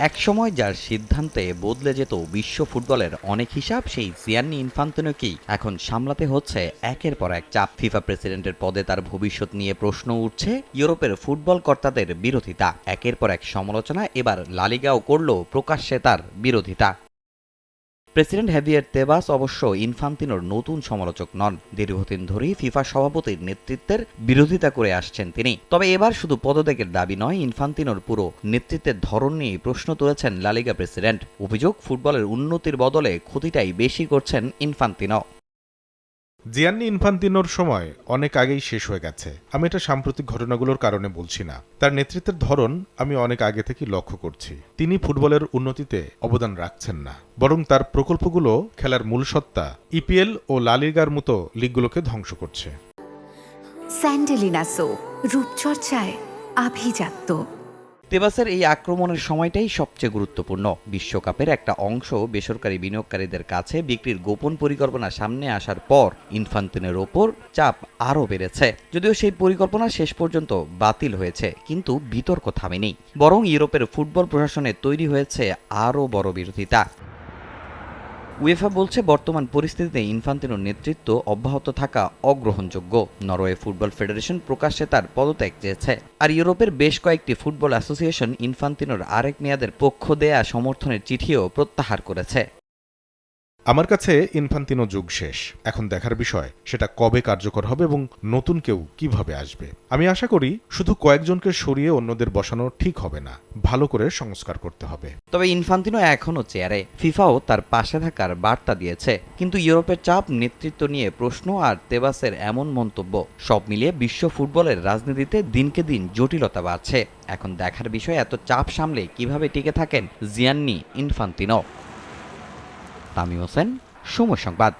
একসময় যার সিদ্ধান্তে বদলে যেত বিশ্ব ফুটবলের অনেক হিসাব, সেই জিয়ান্নি ইনফান্তিনোকেই এখন সামলাতে হচ্ছে একের পর এক চাপ। ফিফা প্রেসিডেন্টের পদে তার ভবিষ্যৎ নিয়ে প্রশ্ন উঠছে, ইউরোপের ফুটবল কর্তাদের বিরোধিতা, একের পর এক সমালোচনা, এবার লালিগাও করল প্রকাশ্যে তার বিরোধিতা। প্রেসিডেন্ট হ্যাভিয়ের তেবাস অবশ্য ইনফান্তিনোর নতুন সমালোচক নন। দীর্ঘদিন ধরেই ফিফা সভাপতির নেতৃত্বের বিরোধিতা করে আসছেন তিনি। তবে এবার শুধু পদত্যাগের দাবি নয়, ইনফান্তিনোর পুরো নেতৃত্বের ধরন নিয়ে প্রশ্ন তুলেছেন লালিগা প্রেসিডেন্ট। অভিযোগ, ফুটবলের উন্নতির বদলে ক্ষতিটাই বেশি করছেন ইনফান্তিনো। জিয়ান্নি ইনফান্তিনোর সময় অনেক আগেই শেষ হয়ে গেছে। আমি এটা সাম্প্রতিক ঘটনাগুলোর কারণে বলছি না। তার নেতৃত্বের ধরন আমি অনেক আগে থেকে লক্ষ্য করছি। তিনি ফুটবলের উন্নতিতে অবদান রাখছেন না, বরং তার প্রকল্পগুলো খেলার মূল সত্তা ইপিএল ও লা লিগার মতো লিগগুলোকে ধ্বংস করছে। স্যান্ডেলিনা সো, রূপচর্চায় আভিজাত্য। তেবাসের এই আক্রমণের সময়টাই সবচেয়ে গুরুত্বপূর্ণ। বিশ্বকাপের একটা অংশ বেসরকারি বিনিয়োগকারীদের কাছে বিক্রির গোপন পরিকল্পনা সামনে আসার পর ইনফান্তিনোর ওপর চাপ আরও বেড়েছে। যদিও সেই পরিকল্পনা শেষ পর্যন্ত বাতিল হয়েছে, কিন্তু বিতর্ক থামেনি। বরং ইউরোপের ফুটবল প্রশাসনে তৈরি হয়েছে আরও বড় বিরোধিতা। উয়েফা বলছে, বর্তমান পরিস্থিতিতে ইনফান্তিনোর নেতৃত্ব অব্যাহত থাকা অগ্রহণযোগ্য। নরওয়ে ফুটবল ফেডারেশন প্রকাশ্যে তার পদত্যাগ চেয়েছে। আর ইউরোপের বেশ কয়েকটি ফুটবল অ্যাসোসিয়েশন ইনফান্তিনোর আরেক মেয়াদের পক্ষ দেয়া সমর্থনের চিঠিও প্রত্যাহার করেছে। আমার কাছে ইনফান্তিনো যুগ শেষ। এখন দেখার বিষয় সেটা কবে কার্যকর হবে এবং নতুন কেউ কিভাবে আসবে। আমি আশা করি শুধু কয়েকজনকে সরিয়ে অন্যদের বসানো ঠিক হবে না, ভালো করে সংস্কার করতে হবে। তবে ইনফান্তিনো এখনও চেয়ারে। ফিফাও তার পাশে থাকার বার্তা দিয়েছে। কিন্তু ইউরোপের চাপ, নেতৃত্ব নিয়ে প্রশ্ন আর তেবাসের এমন মন্তব্য, সব মিলিয়ে বিশ্ব ফুটবলের রাজনীতিতে দিনকে দিন জটিলতা বাড়ছে। এখন দেখার বিষয়, এত চাপ সামলে কিভাবে টিকে থাকেন জিয়ান্নি ইনফান্তিনো। তামিম হোসেন, সময় সংবাদ।